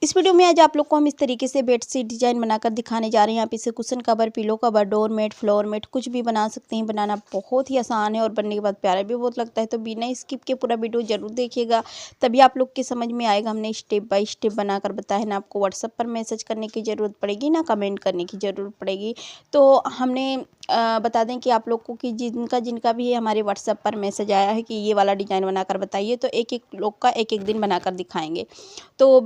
इस वीडियो में आज आप लोग को हम इस तरीके से बेडशीट डिजाइन बनाकर दिखाने जा रहे हैं। आप इसे cushion cover, pillow cover, door mat, floor mat कुछ भी बना सकते हैं। बनाना बहुत ही आसान है और बनने के बाद प्यारा भी बहुत लगता है। तो बिना स्किप के पूरा वीडियो जरूर देखिएगा, तभी आप लोग के समझ में आएगा। हमने स्टेप बाय स्टेप बनाकर बताया ना, आपको व्हाट्सएप पर मैसेज करने की ज़रूरत पड़ेगी ना कमेंट करने की ज़रूरत पड़ेगी। तो हमने बता दें कि आप लोग को कि जिनका भी हमारे व्हाट्सएप पर मैसेज आया है कि ये वाला डिज़ाइन बनाकर बताइए, तो एक एक लोग का एक एक दिन बनाकर दिखाएंगे। तो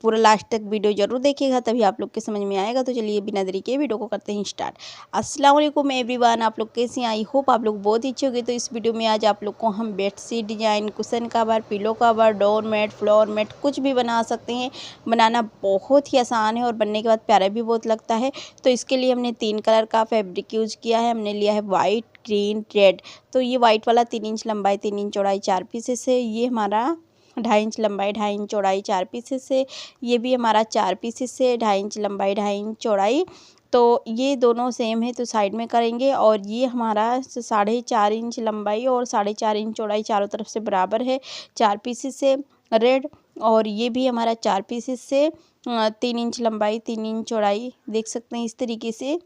पूरा लास्ट तक वीडियो जरूर देखिएगा, तभी आप लोग के समझ में आएगा। तो चलिए बिना देरी के वीडियो को करते हैं स्टार्ट। अस्सलाम वालेकुम एवरीवन, आप लोग कैसे हैं? आई होप आप लोग बहुत ही अच्छे होंगे। तो इस वीडियो में आज आप लोग को हम bedsheet design, cushion cover, pillow cover, door mat, floor mat कुछ भी बना सकते हैं। बनाना बहुत ही आसान है और बनने के बाद प्यारा भी बहुत लगता है। तो इसके लिए हमने 3 कलर का फैब्रिक यूज किया है। हमने लिया है वाइट, ग्रीन, रेड। तो ये वाइट वाला 3 इंच लंबाई, 3 इंच चौड़ाई 4 पीसेस है। ये हमारा 2.5 इंच लंबाई, 2.5 इंच चौड़ाई 4 पीसेस से। ये भी हमारा 4 पीसेस से, 2.5 इंच लंबाई, 2.5 इंच चौड़ाई। तो ये दोनों सेम है तो साइड में करेंगे। और ये हमारा 4.5 इंच लंबाई और 4.5 इंच चौड़ाई चारों तरफ से बराबर है, 4 पीसेस से रेड। और ये भी हमारा 4 पीसेस से 3 इंच लंबाई, 3 इंच चौड़ाई, देख सकते हैं इस तरीके से।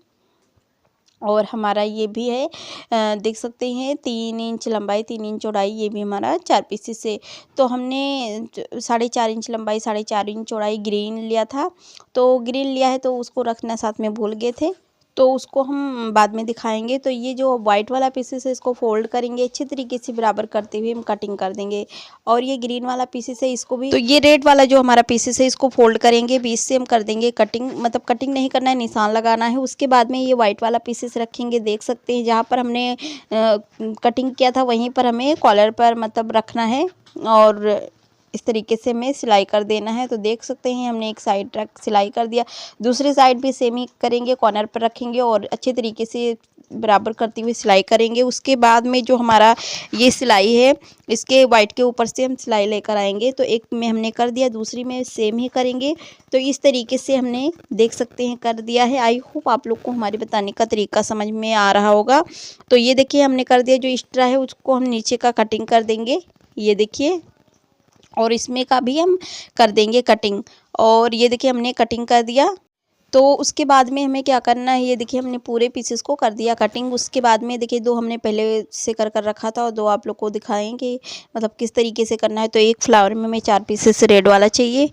और हमारा ये भी है, देख सकते हैं 3 इंच लंबाई, 3 इंच चौड़ाई, ये भी हमारा 4 पीसेस से। तो हमने 4.5 इंच लंबाई, 4.5 इंच चौड़ाई ग्रीन लिया था। तो ग्रीन लिया है तो उसको रखना साथ में भूल गए थे, तो उसको हम बाद में दिखाएंगे। तो ये जो वाइट वाला पीसेस है इसको फोल्ड करेंगे अच्छे तरीके से बराबर करते हुए हम कटिंग कर देंगे। और ये ग्रीन वाला पीसेस है इसको भी, तो ये रेड वाला जो हमारा पीसेस है इसको फोल्ड करेंगे, बीच से हम कर देंगे कटिंग। मतलब कटिंग नहीं करना है, निशान लगाना है। उसके बाद में ये वाइट वाला पीसेस रखेंगे, देख सकते हैं जहाँ पर हमने कटिंग किया था वहीं पर हमें कॉलर पर मतलब रखना है और इस तरीके से हमें सिलाई कर देना है। तो देख सकते हैं हमने एक साइड रख सिलाई कर दिया, दूसरी साइड भी सेम ही करेंगे, कॉर्नर पर रखेंगे और अच्छे तरीके से बराबर करते हुए सिलाई करेंगे। उसके बाद में जो हमारा ये सिलाई है इसके वाइट के ऊपर से हम सिलाई लेकर आएंगे। तो एक में हमने कर दिया, दूसरी में सेम ही करेंगे। तो इस तरीके से हमने देख सकते हैं कर दिया है। आई होप आप लोग को हमारे बताने का तरीका समझ में आ रहा होगा। तो ये देखिए हमने कर दिया, जो एक्स्ट्रा है उसको हम नीचे का कटिंग कर देंगे, ये देखिए। और इसमें का भी हम कर देंगे कटिंग। और ये देखिए हमने कटिंग कर दिया। तो उसके बाद में हमें क्या करना है, ये देखिए हमने पूरे पीसेस को कर दिया कटिंग। उसके बाद में देखिए 2 हमने पहले से कर रखा था और 2 आप लोग को दिखाएं कि मतलब किस तरीके से करना है। तो एक फ्लावर में हमें 4 पीसेस रेड वाला चाहिए।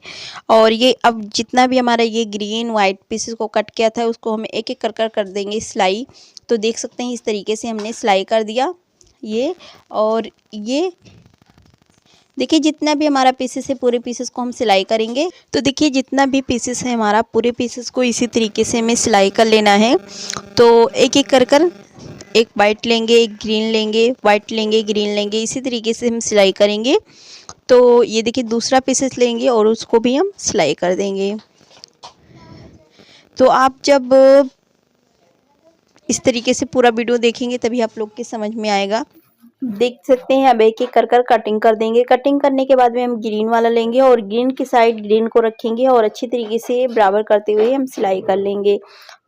और ये अब जितना भी हमारा ये ग्रीन वाइट पीसेस को कट किया था उसको हम एक एक कर देंगे सिलाई। तो देख सकते हैं इस तरीके से हमने सिलाई कर दिया ये। और ये देखिए जितना भी हमारा पीसेस है पूरे पीसेस को हम सिलाई करेंगे। तो देखिए जितना भी पीसेस है हमारा पूरे पीसेस को इसी तरीके से हमें सिलाई कर लेना है। तो एक एक कर एक वाइट लेंगे, एक ग्रीन लेंगे, वाइट लेंगे, ग्रीन लेंगे, इसी तरीके से हम सिलाई करेंगे। तो ये देखिए दूसरा पीसेस लेंगे और उसको भी हम सिलाई कर देंगे। तो आप जब इस तरीके से पूरा वीडियो देखेंगे तभी आप लोग के समझ में आएगा। देख सकते हैं अब एक एक कर कटिंग कर देंगे। कटिंग करने के बाद में हम ग्रीन वाला लेंगे और ग्रीन की साइड ग्रीन को रखेंगे और अच्छी तरीके से बराबर करते हुए हम सिलाई कर लेंगे।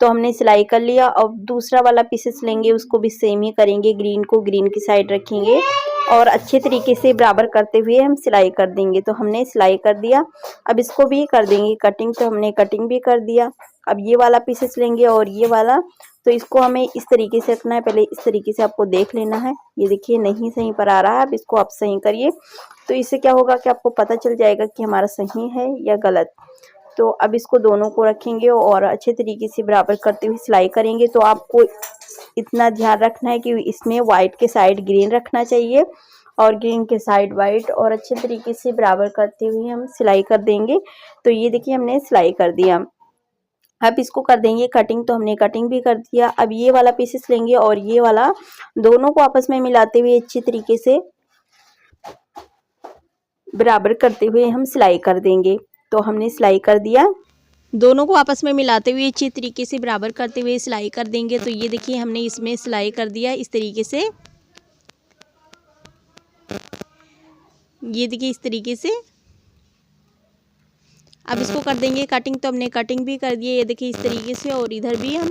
तो हमने सिलाई कर लिया। अब दूसरा वाला पीसेस लेंगे, उसको भी सेम ही करेंगे, ग्रीन को ग्रीन की साइड रखेंगे और अच्छे तरीके से बराबर करते हुए हम सिलाई कर देंगे। तो हमने सिलाई कर दिया, अब इसको भी कर देंगे कटिंग। तो हमने कटिंग भी कर दिया। अब ये वाला पीसेस लेंगे और ये वाला, तो इसको हमें इस तरीके से रखना है। पहले इस तरीके से आपको देख लेना है। ये देखिए नहीं सही पर आ रहा है, अब इसको आप सही करिए। तो इससे क्या होगा कि आपको पता चल जाएगा कि हमारा सही है या गलत। तो अब इसको दोनों को रखेंगे और अच्छे तरीके से बराबर करते हुए सिलाई करेंगे। तो आपको इतना ध्यान रखना है कि इसमें व्हाइट के साइड ग्रीन रखना चाहिए और ग्रीन के साइड वाइट, और अच्छे तरीके से बराबर करते हुए हम सिलाई कर देंगे। तो ये देखिए हमने सिलाई कर दिया। अब इसको कर देंगे कटिंग। तो हमने कटिंग भी कर दिया। अब ये वाला पीसेस लेंगे और ये वाला, दोनों को आपस में मिलाते हुए अच्छी तरीके से बराबर करते हुए हम सिलाई कर देंगे। तो हमने सिलाई कर दिया, दोनों को आपस में मिलाते हुए अच्छी तरीके से बराबर करते हुए सिलाई कर देंगे। तो ये देखिए हमने इसमें सिलाई कर दिया इस तरीके से, ये देखिए इस तरीके से। अब इसको कर देंगे कटिंग। तो हमने कटिंग भी कर दी है, ये देखिए इस तरीके से, और इधर भी हम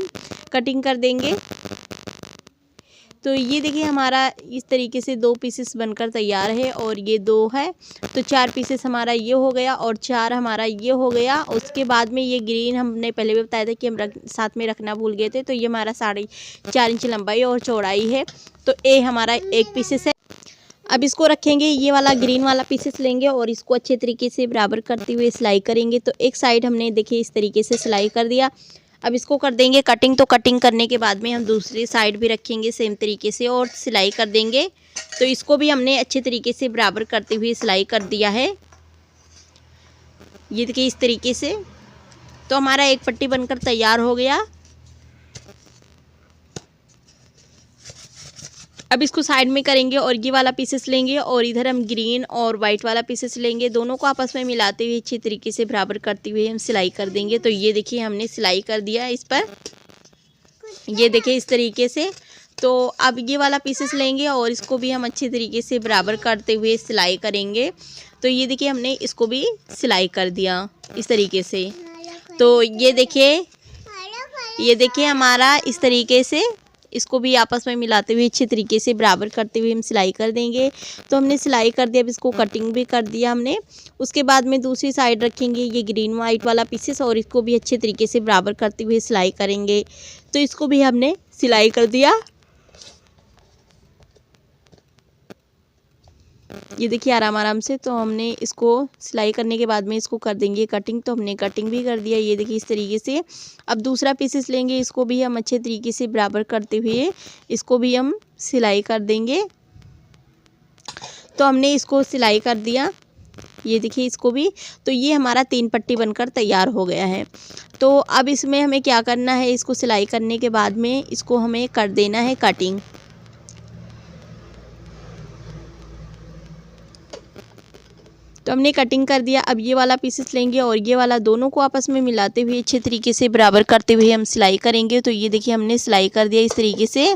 कटिंग कर देंगे। तो ये देखिए हमारा इस तरीके से 2 पीसेस बनकर तैयार है और ये 2 है तो 4 पीसेस हमारा ये हो गया और 4 हमारा ये हो गया। उसके बाद में ये ग्रीन हमने पहले भी बताया था कि हम साथ में रखना भूल गए थे। तो ये हमारा 4.5 इंच लंबाई और चौड़ाई है। तो ये हमारा एक पीसेस है। अब इसको रखेंगे, ये वाला ग्रीन वाला पीसेस लेंगे और इसको अच्छे तरीके से बराबर करते हुए सिलाई करेंगे। तो एक साइड हमने देखिए इस तरीके से सिलाई कर दिया। अब इसको कर देंगे कटिंग। तो कटिंग करने के बाद में हम दूसरी साइड भी रखेंगे सेम तरीके से और सिलाई कर देंगे। तो इसको भी हमने अच्छे तरीके से बराबर करते हुए सिलाई कर दिया है। ये देखिए इस तरीके से। तो हमारा एक पट्टी बनकर तैयार हो गया। अब इसको साइड में करेंगे और ये वाला पीसेस लेंगे और इधर हम ग्रीन और वाइट वाला पीसेस लेंगे। दोनों को आपस में मिलाते हुए अच्छी तरीके से बराबर करते हुए हम सिलाई कर देंगे। तो ये देखिए हमने सिलाई कर दिया इस पर, ये देखिए इस तरीके से। तो अब ये वाला पीसेस लेंगे और इसको भी हम अच्छी तरीके से बराबर करते हुए सिलाई करेंगे। तो ये देखिए हमने इसको भी सिलाई कर दिया इस तरीके से। तो ये देखिए हमारा इस तरीके से इसको भी आपस में मिलाते हुए अच्छे तरीके से बराबर करते हुए हम सिलाई कर देंगे। तो हमने सिलाई कर दिया। अब इसको कटिंग भी कर दिया हमने। उसके बाद में दूसरी साइड रखेंगे ये ग्रीन वाइट वाला पीसेस और इसको भी अच्छे तरीके से बराबर करते हुए सिलाई करेंगे। तो इसको भी हमने सिलाई कर दिया। ये देखिए आराम से। तो हमने इसको सिलाई करने के बाद में इसको कर देंगे कटिंग। तो हमने कटिंग भी कर दिया, ये देखिए इस तरीके से। अब दूसरा पीसेस लेंगे, इसको भी हम अच्छे तरीके से बराबर करते हुए इसको भी हम सिलाई कर देंगे। तो हमने इसको सिलाई कर दिया, ये देखिए इसको भी। तो ये हमारा 3 पट्टी बनकर तैयार हो गया है। तो अब इसमें हमें क्या करना है, इसको सिलाई करने के बाद में इसको हमें कर देना है कटिंग। तो हमने कटिंग कर दिया। अब ये वाला पीसेस लेंगे और ये वाला दोनों को आपस में मिलाते हुए अच्छे तरीके से बराबर करते हुए हम सिलाई करेंगे। तो ये देखिए हमने सिलाई कर दिया इस तरीके से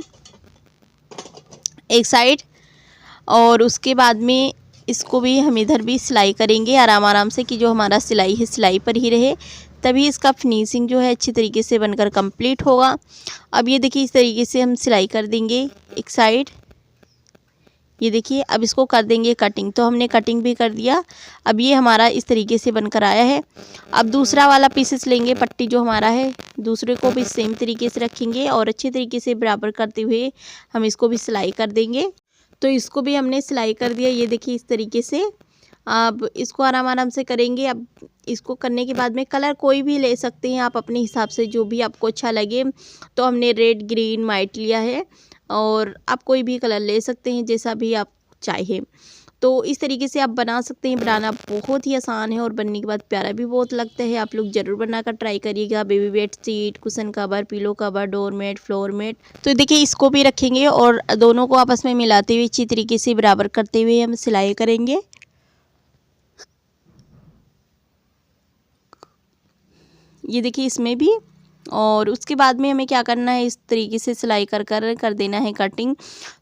एक साइड, और उसके बाद में इसको भी हम इधर भी सिलाई करेंगे आराम से कि जो हमारा सिलाई है सिलाई पर ही रहे, तभी इसका फिनिशिंग जो है अच्छी तरीके से बनकर कंप्लीट होगा। अब ये देखिए इस तरीके से हम सिलाई कर देंगे एक साइड, ये देखिए। अब इसको कर देंगे कटिंग। तो हमने कटिंग भी कर दिया। अब ये हमारा इस तरीके से बनकर आया है। अब दूसरा वाला पीसेस लेंगे, पट्टी जो हमारा है, दूसरे को भी सेम तरीके से रखेंगे और अच्छे तरीके से बराबर करते हुए हम इसको भी सिलाई कर देंगे। तो इसको भी हमने सिलाई कर दिया, ये देखिए इस तरीके से। अब इसको आराम से करेंगे। अब इसको करने के बाद में कलर कोई भी ले सकते हैं आप अपने हिसाब से, जो भी आपको अच्छा लगे। तो हमने रेड ग्रीन वाइट लिया है और आप कोई भी कलर ले सकते हैं जैसा भी आप चाहें। तो इस तरीके से आप बना सकते हैं। बनाना बहुत ही आसान है और बनने के बाद प्यारा भी बहुत लगता है। आप लोग ज़रूर बनाकर ट्राई करिएगा। Baby bed sheet, cushion cover, pillow cover, door mat, floor mat. तो देखिए इसको भी रखेंगे और दोनों को आपस में मिलाते हुए अच्छी तरीके से बराबर करते हुए हम सिलाई करेंगे। ये देखिए इसमें भी। और उसके बाद में हमें क्या करना है, इस तरीके से सिलाई कर देना है कटिंग।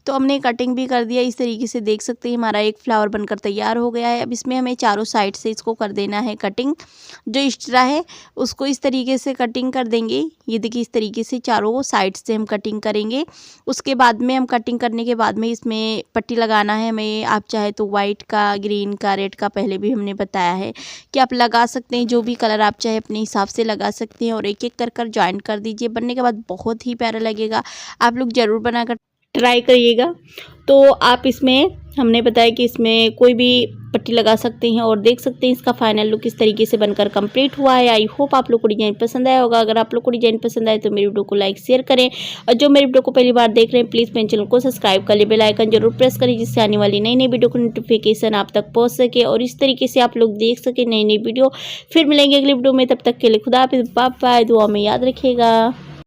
तो हमने कटिंग भी कर दिया इस तरीके से, देख सकते हैं हमारा एक फ्लावर बनकर तैयार हो गया है। अब इसमें हमें चारों साइड से इसको कर देना है कटिंग। जो एक्स्ट्रा है उसको इस तरीके से कटिंग कर देंगे, ये देखिए इस तरीके से चारों साइड से हम कटिंग करेंगे। उसके बाद में हम कटिंग करने के बाद में इसमें पट्टी लगाना है हमें। आप चाहे तो वाइट का, ग्रीन का, रेड का, पहले भी हमने बताया है कि आप लगा सकते हैं, जो भी कलर आप चाहे अपने हिसाब से लगा सकते हैं। और एक एक कर ज्वाइन कर दीजिए। बनने के बाद बहुत ही प्यारा लगेगा। आप लोग ज़रूर बनाकर ट्राई करिएगा। तो आप इसमें हमने बताया कि इसमें कोई भी पट्टी लगा सकते हैं और देख सकते हैं इसका फाइनल लुक इस तरीके से बनकर कंप्लीट हुआ है। आई होप आप लोग को डिजाइन पसंद आया होगा। अगर आप लोग को डिजाइन पसंद आए तो मेरी वीडियो को लाइक शेयर करें, और जो मेरी वीडियो को पहली बार देख रहे हैं प्लीज़ मेरे चैनल को सब्सक्राइब कर ले, बेल आइकन जरूर प्रेस करें, जिससे आने वाली नई नई वीडियो को नोटिफिकेशन आप तक पहुँच सके और इस तरीके से आप लोग देख सके नई नई वीडियो। फिर मिलेंगे अगली वीडियो में, तब तक के लिए खुदा हाफिज़, बाय बाय। दुआ में याद रखिएगा।